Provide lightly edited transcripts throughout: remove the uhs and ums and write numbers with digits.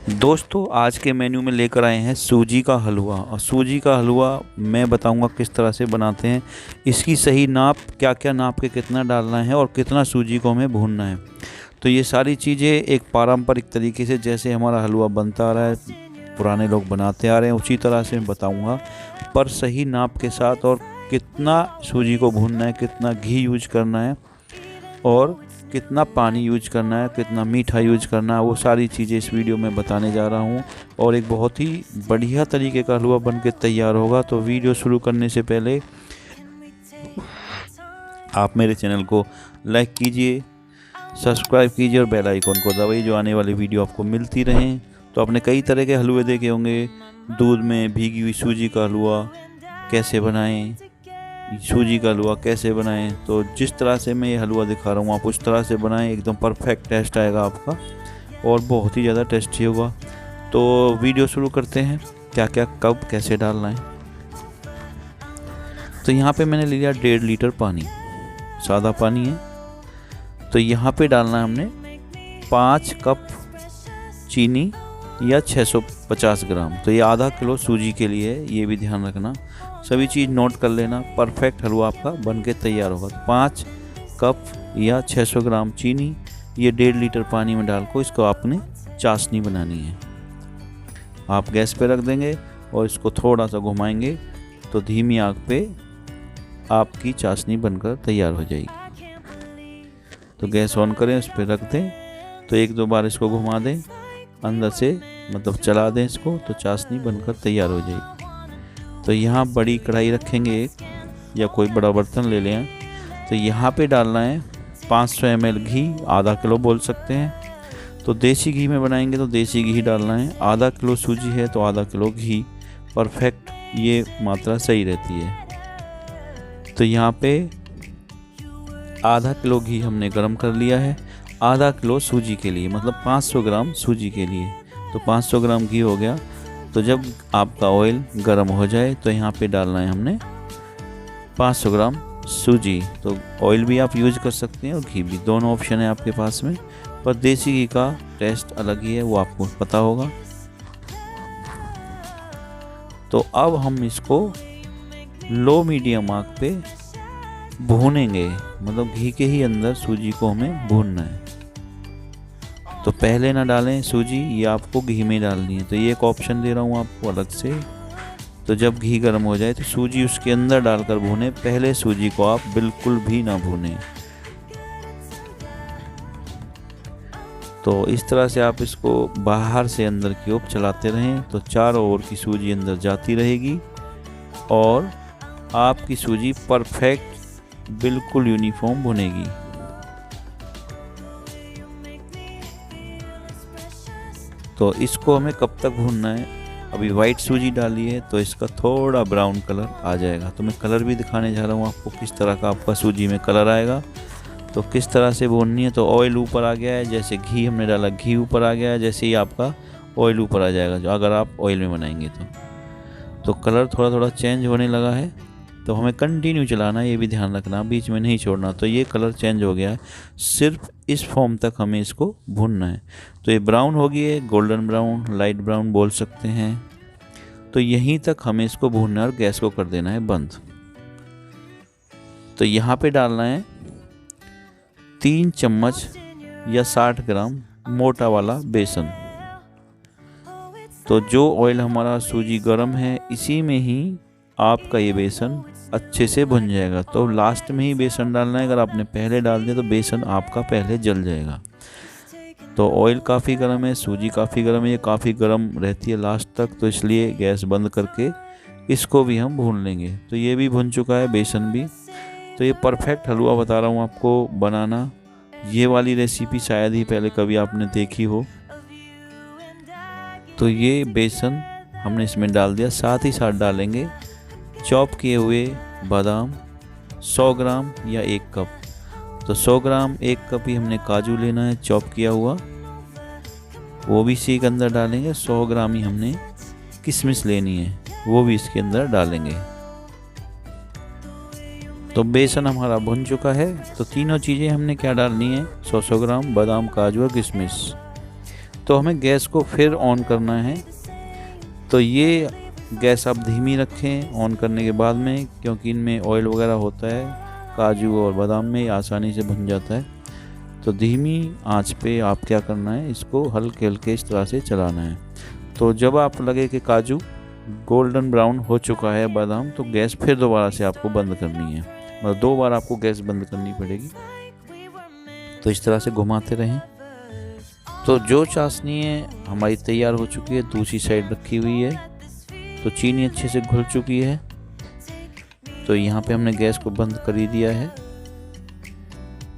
दोस्तों आज के मेन्यू में लेकर आए हैं सूजी का हलवा। और सूजी का हलवा मैं बताऊंगा किस तरह से बनाते हैं, इसकी सही नाप, क्या क्या नाप के कितना डालना है और कितना सूजी को हमें भूनना है। तो ये सारी चीज़ें एक पारंपरिक तरीके से जैसे हमारा हलवा बनता आ रहा है, पुराने लोग बनाते आ रहे हैं, उसी तरह से मैं बताऊँगा, पर सही नाप के साथ। और कितना सूजी को भूनना है, कितना घी यूज करना है और कितना पानी यूज करना है, कितना मीठा यूज करना है, वो सारी चीज़ें इस वीडियो में बताने जा रहा हूँ। और एक बहुत ही बढ़िया तरीके का हलवा बन के तैयार होगा। तो वीडियो शुरू करने से पहले आप मेरे चैनल को लाइक कीजिए, सब्सक्राइब कीजिए और बेल आइकन को दबाइए, जो आने वाली वीडियो आपको मिलती रहें। तो आपने कई तरह के हलवे देखे होंगे, दूध में भीगी हुई सूजी का हलवा कैसे बनाएं, सूजी का हलवा कैसे बनाएं। तो जिस तरह से मैं ये हलवा दिखा रहा हूँ आप उस तरह से बनाएं, एकदम परफेक्ट टेस्ट आएगा आपका और बहुत ही ज़्यादा टेस्टी होगा। तो वीडियो शुरू करते हैं, क्या क्या कब कैसे डालना है। तो यहाँ पे मैंने लिया 1.5 लीटर पानी, सादा पानी है। तो यहाँ पे डालना है हमने 5 कप चीनी या 650 ग्राम। तो ये आधा किलो सूजी के लिए है, ये भी ध्यान रखना, सभी चीज़ नोट कर लेना। परफेक्ट हलवा आपका बन के तैयार होगा। तो 5 कप या 600 ग्राम चीनी, ये 1.5 लीटर पानी में डाल को इसको आपने चाशनी बनानी है। आप गैस पे रख देंगे और इसको थोड़ा सा घुमाएंगे तो धीमी आग पे आपकी चाशनी बनकर तैयार हो जाएगी। तो गैस ऑन करें, उस पर रख दें, तो 1-2 बार इसको घुमा दें, अंदर से मतलब चला दें इसको, तो चाशनी बनकर तैयार हो जाएगी। तो यहाँ बड़ी कढ़ाई रखेंगे एक, या कोई बड़ा बर्तन ले लें। तो यहाँ पे डालना है 500 ml घी, आधा किलो बोल सकते हैं। तो देसी घी में बनाएंगे तो देसी घी डालना है। आधा किलो सूजी है तो आधा किलो घी, परफेक्ट ये मात्रा सही रहती है। तो यहाँ पे आधा किलो घी हमने गरम कर लिया है, आधा किलो सूजी के लिए, मतलब 500 ग्राम सूजी के लिए। तो 500 ग्राम घी हो गया। तो जब आपका ऑयल गर्म हो जाए तो यहाँ पे डालना है हमने 500 ग्राम सूजी। तो ऑयल भी आप यूज कर सकते हैं और घी भी, दोनों ऑप्शन है आपके पास में, पर देसी घी का टेस्ट अलग ही है, वो आपको पता होगा। तो अब हम इसको लो मीडियम आग पे भूनेंगे, मतलब घी के ही अंदर सूजी को हमें भूनना है। तो पहले ना डालें सूजी, ये आपको घी में डालनी है। तो ये एक ऑप्शन दे रहा हूँ आपको अलग से। तो जब घी गर्म हो जाए तो सूजी उसके अंदर डालकर भूनें, पहले सूजी को आप बिल्कुल भी ना भूनें। तो इस तरह से आप इसको बाहर से अंदर की ओर चलाते रहें, तो चारों ओर की सूजी अंदर जाती रहेगी और आपकी सूजी परफेक्ट बिल्कुल यूनिफॉर्म भुनेगी। तो इसको हमें कब तक भूनना है, अभी वाइट सूजी डाली है तो इसका थोड़ा ब्राउन कलर आ जाएगा। तो मैं कलर भी दिखाने जा रहा हूँ आपको, किस तरह का आपका सूजी में कलर आएगा। तो किस तरह से भूननी है, तो ऑयल ऊपर आ गया है, जैसे घी हमने डाला घी ऊपर आ गया है, जैसे ही आपका ऑयल ऊपर आ जाएगा, जो अगर आप ऑयल में बनाएंगे तो कलर थोड़ा थोड़ा चेंज होने लगा है। तो हमें कंटिन्यू चलाना है, ये भी ध्यान रखना, बीच में नहीं छोड़ना। तो ये कलर चेंज हो गया है, सिर्फ इस फॉर्म तक हमें इसको भूनना है। तो ये ब्राउन हो गई है, गोल्डन ब्राउन, लाइट ब्राउन बोल सकते हैं। तो यहीं तक हमें इसको भूनना है और गैस को कर देना है बंद। तो यहाँ पे डालना है 3 चम्मच या 60 ग्राम मोटा वाला बेसन। तो जो ऑयल हमारा सूजी गर्म है, इसी में ही आपका ये बेसन अच्छे से भुन जाएगा। तो लास्ट में ही बेसन डालना है, अगर आपने पहले डाल दिया तो बेसन आपका पहले जल जाएगा। तो ऑयल काफ़ी गर्म है, सूजी काफ़ी गर्म है, ये काफ़ी गर्म रहती है लास्ट तक, तो इसलिए गैस बंद करके इसको भी हम भून लेंगे। तो ये भी भुन चुका है, बेसन भी। तो ये परफेक्ट हलवा बता रहा हूँ आपको बनाना। ये वाली रेसिपी शायद ही पहले कभी आपने देखी हो। तो ये बेसन हमने इसमें डाल दिया, साथ ही साथ डालेंगे चॉप किए हुए बादाम 100 ग्राम या 1 कप। तो 100 ग्राम 1 कप ही हमने काजू लेना है चॉप किया हुआ, वो भी इसी के अंदर डालेंगे। 100 ग्राम ही हमने किशमिश लेनी है, वो भी इसके अंदर डालेंगे। तो बेसन हमारा भुन चुका है। तो तीनों चीज़ें हमने क्या डालनी है, 100 ग्राम बादाम, काजू और किशमिश। तो हमें गैस को फिर ऑन करना है। तो ये गैस आप धीमी रखें ऑन करने के बाद में, क्योंकि इनमें ऑयल वगैरह होता है, काजू और बादाम में आसानी से भुन जाता है। तो धीमी आंच पे आप क्या करना है, इसको हल्के हल्के इस तरह से चलाना है। तो जब आप लगे कि काजू गोल्डन ब्राउन हो चुका है, बादाम, तो गैस फिर दोबारा से आपको बंद करनी है, मतलब 2 बार आपको गैस बंद करनी पड़ेगी। तो इस तरह से घुमाते रहें। तो जो चाशनी है हमारी तैयार हो चुकी है, दूसरी साइड रखी हुई है। तो चीनी अच्छे से घुल चुकी है। तो यहाँ पे हमने गैस को बंद कर ही दिया है,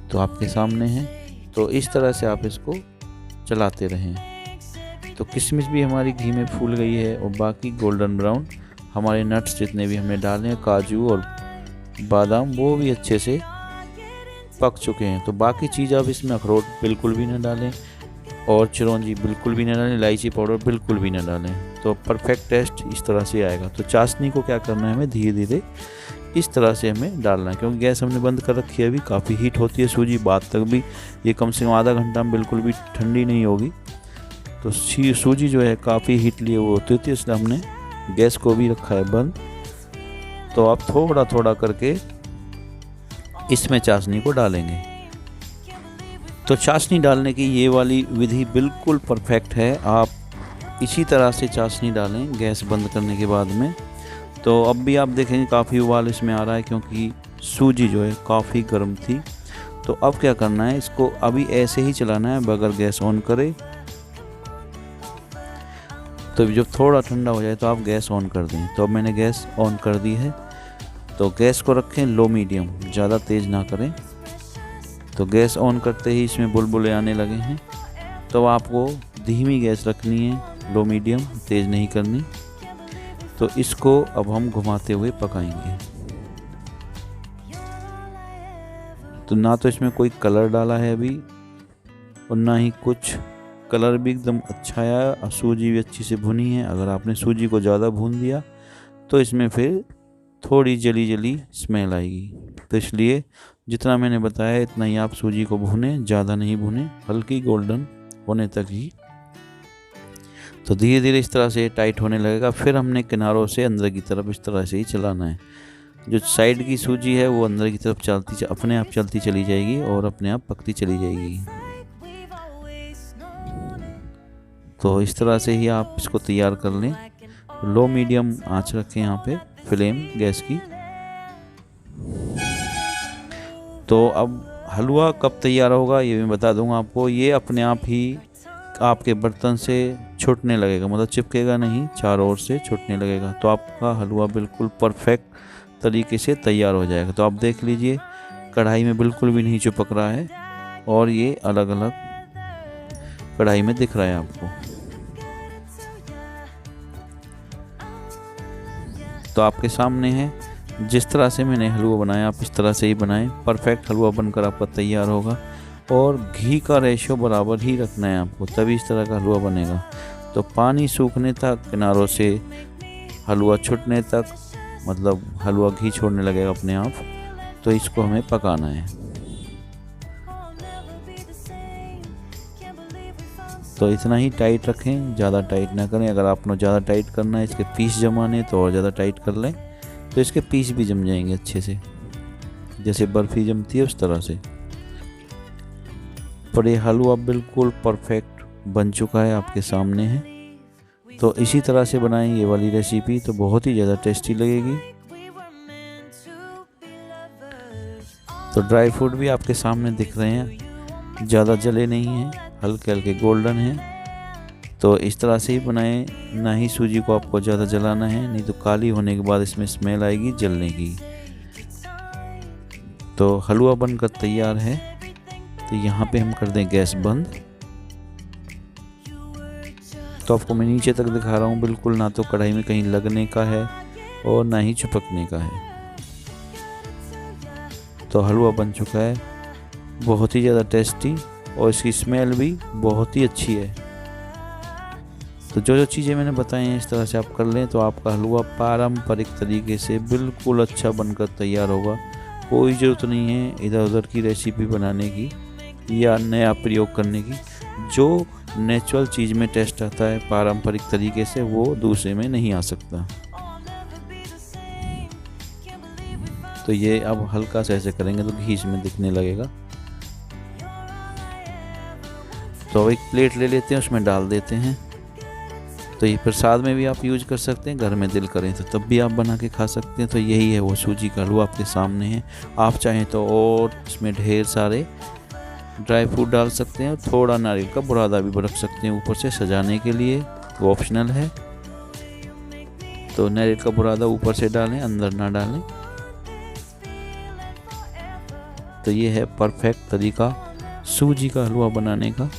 तो आपके सामने है। तो इस तरह से आप इसको चलाते रहें। तो किशमिश भी हमारी घी में फूल गई है और बाकी गोल्डन ब्राउन हमारे नट्स जितने भी हमने डाले हैं, काजू और बादाम, वो भी अच्छे से पक चुके हैं। तो बाकी चीज़ आप इसमें अखरोट बिल्कुल भी न डालें और चिरौंजी बिल्कुल भी न डालें, इलायची पाउडर बिल्कुल भी न डालें। तो परफेक्ट टेस्ट इस तरह से आएगा। तो चाशनी को क्या करना है, हमें धीरे धीरे इस तरह से हमें डालना है, क्योंकि गैस हमने बंद कर रखी है, अभी काफ़ी हीट होती है सूजी, बाद तक भी ये कम से कम आधा घंटा में बिल्कुल भी ठंडी नहीं होगी। तो सूजी जो है काफ़ी हीट लिए वो होती है, इसलिए हमने गैस को भी रखा है बंद। तो आप थोड़ा थोड़ा करके इसमें चाशनी को डालेंगे। तो चाशनी डालने की ये वाली विधि बिल्कुल परफेक्ट है। आप इसी तरह से चाशनी डालें गैस बंद करने के बाद में। तो अब भी आप देखेंगे काफ़ी उबाल इसमें आ रहा है, क्योंकि सूजी जो है काफ़ी गर्म थी। तो अब क्या करना है, इसको अभी ऐसे ही चलाना है बगैर गैस ऑन करे। तो जब थोड़ा ठंडा हो जाए तो आप गैस ऑन कर दें। तो अब मैंने गैस ऑन कर दी है। तो गैस को रखें लो मीडियम, ज़्यादा तेज़ ना करें। तो गैस ऑन करते ही इसमें बुलबुले आने लगे हैं। तो आपको धीमी गैस रखनी है, लो मीडियम, तेज़ नहीं करनी। तो इसको अब हम घुमाते हुए पकाएंगे। तो ना तो इसमें कोई कलर डाला है अभी, और ना ही कुछ, कलर भी एकदम अच्छा आया और सूजी भी अच्छी से भुनी है। अगर आपने सूजी को ज़्यादा भून दिया तो इसमें फिर थोड़ी जली जली स्मेल आएगी। तो इसलिए जितना मैंने बताया इतना ही आप सूजी को भुनें, ज़्यादा नहीं भुनें, हल्की गोल्डन होने तक ही। तो धीरे धीरे इस तरह से टाइट होने लगेगा। फिर हमने किनारों से अंदर की तरफ इस तरह से ही चलाना है। जो साइड की सूजी है वो अंदर की तरफ अपने आप चलती चली जाएगी और अपने आप पकती चली जाएगी। तो इस तरह से ही आप इसको तैयार कर लें। लो मीडियम आंच रखें यहाँ पे फ्लेम गैस की। तो अब हलवा कब तैयार होगा ये मैं बता दूंगा आपको। ये अपने आप ही आपके बर्तन से छूटने लगेगा, मतलब चिपकेगा नहीं, चारों ओर से छूटने लगेगा। तो आपका हलवा बिल्कुल परफेक्ट तरीके से तैयार हो जाएगा। तो आप देख लीजिए कढ़ाई में बिल्कुल भी नहीं चिपक रहा है और ये अलग अलग कढ़ाई में दिख रहा है आपको। तो आपके सामने है, जिस तरह से मैंने हलवा बनाया आप इस तरह से ही बनाएं। परफेक्ट हलवा बनकर आपका तैयार होगा। और घी का रेशो बराबर ही रखना है आपको, तभी इस तरह का हलवा बनेगा। तो पानी सूखने तक, किनारों से हलवा छूटने तक, मतलब हलवा घी छोड़ने लगेगा अपने आप। तो इसको हमें पकाना है। तो इतना ही टाइट रखें, ज़्यादा टाइट ना करें। अगर आपने ज़्यादा टाइट करना है, इसके पीस जमाने, तो और ज़्यादा टाइट कर लें, तो इसके पीस भी जम जाएंगे अच्छे से, जैसे बर्फ़ी जमती है उस तरह से। पर ये हलवा बिल्कुल परफेक्ट बन चुका है, आपके सामने है। तो इसी तरह से बनाएं ये वाली रेसिपी, तो बहुत ही ज़्यादा टेस्टी लगेगी। तो ड्राई फ्रूट भी आपके सामने दिख रहे हैं, ज़्यादा जले नहीं हैं, हल्के हल्के गोल्डन हैं। तो इस तरह से ही बनाएं, ना ही सूजी को आपको ज़्यादा जलाना है, नहीं तो काली होने के बाद इसमें स्मेल आएगी जलने की। तो हलवा बनकर तैयार है। तो यहाँ पे हम कर दें गैस बंद। तो आपको मैं नीचे तक दिखा रहा हूँ, बिल्कुल ना तो कढ़ाई में कहीं लगने का है और ना ही चिपकने का है। तो हलवा बन चुका है, बहुत ही ज़्यादा टेस्टी, और इसकी स्मेल भी बहुत ही अच्छी है। तो जो जो चीज़ें मैंने बताई हैं इस तरह से आप कर लें, तो आपका हलवा पारंपरिक तरीके से बिल्कुल अच्छा बनकर तैयार होगा। कोई ज़रूरत नहीं है इधर उधर की रेसिपी बनाने की या नया प्रयोग करने की। जो नेचुरल चीज़ में टेस्ट आता है पारंपरिक तरीके से, वो दूसरे में नहीं आ सकता। तो ये अब हल्का सा ऐसे करेंगे तो घी इसमें दिखने लगेगा। तो अब एक प्लेट ले लेते हैं, उसमें डाल देते हैं। तो ये प्रसाद में भी आप यूज कर सकते हैं, घर में दिल करें तो तब भी आप बना के खा सकते हैं। तो यही है वो सूजी का हलवा आपके सामने है। आप चाहें तो और इसमें ढेर सारे ड्राई फ्रूट डाल सकते हैं और थोड़ा नारियल का बुरादा भी रख सकते हैं ऊपर से सजाने के लिए, वो ऑप्शनल है। तो नारियल का बुरादा ऊपर से डालें, अंदर ना डालें। तो ये है परफेक्ट तरीका सूजी का हलवा बनाने का।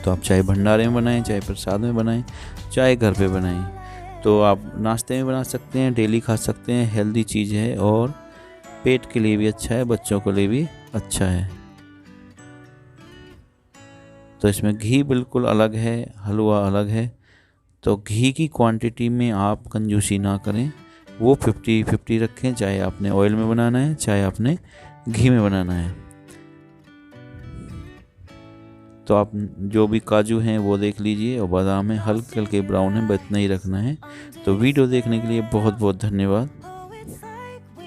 तो आप चाहे भंडारे में बनाएं, चाहे प्रसाद में बनाएं, चाहे घर पे बनाएं। तो आप नाश्ते में बना सकते हैं, डेली खा सकते हैं, हेल्दी चीज़ है और पेट के लिए भी अच्छा है, बच्चों के लिए भी अच्छा है। तो इसमें घी बिल्कुल अलग है, हलवा अलग है। तो घी की क्वांटिटी में आप कंजूसी ना करें, वो 50-50 रखें, चाहे आपने ऑयल में बनाना है चाहे आपने घी में बनाना है। तो आप जो भी काजू हैं वो देख लीजिए और बादाम है हल्के हल्के ब्राउन है, बस इतना ही रखना है। तो वीडियो देखने के लिए बहुत बहुत धन्यवाद।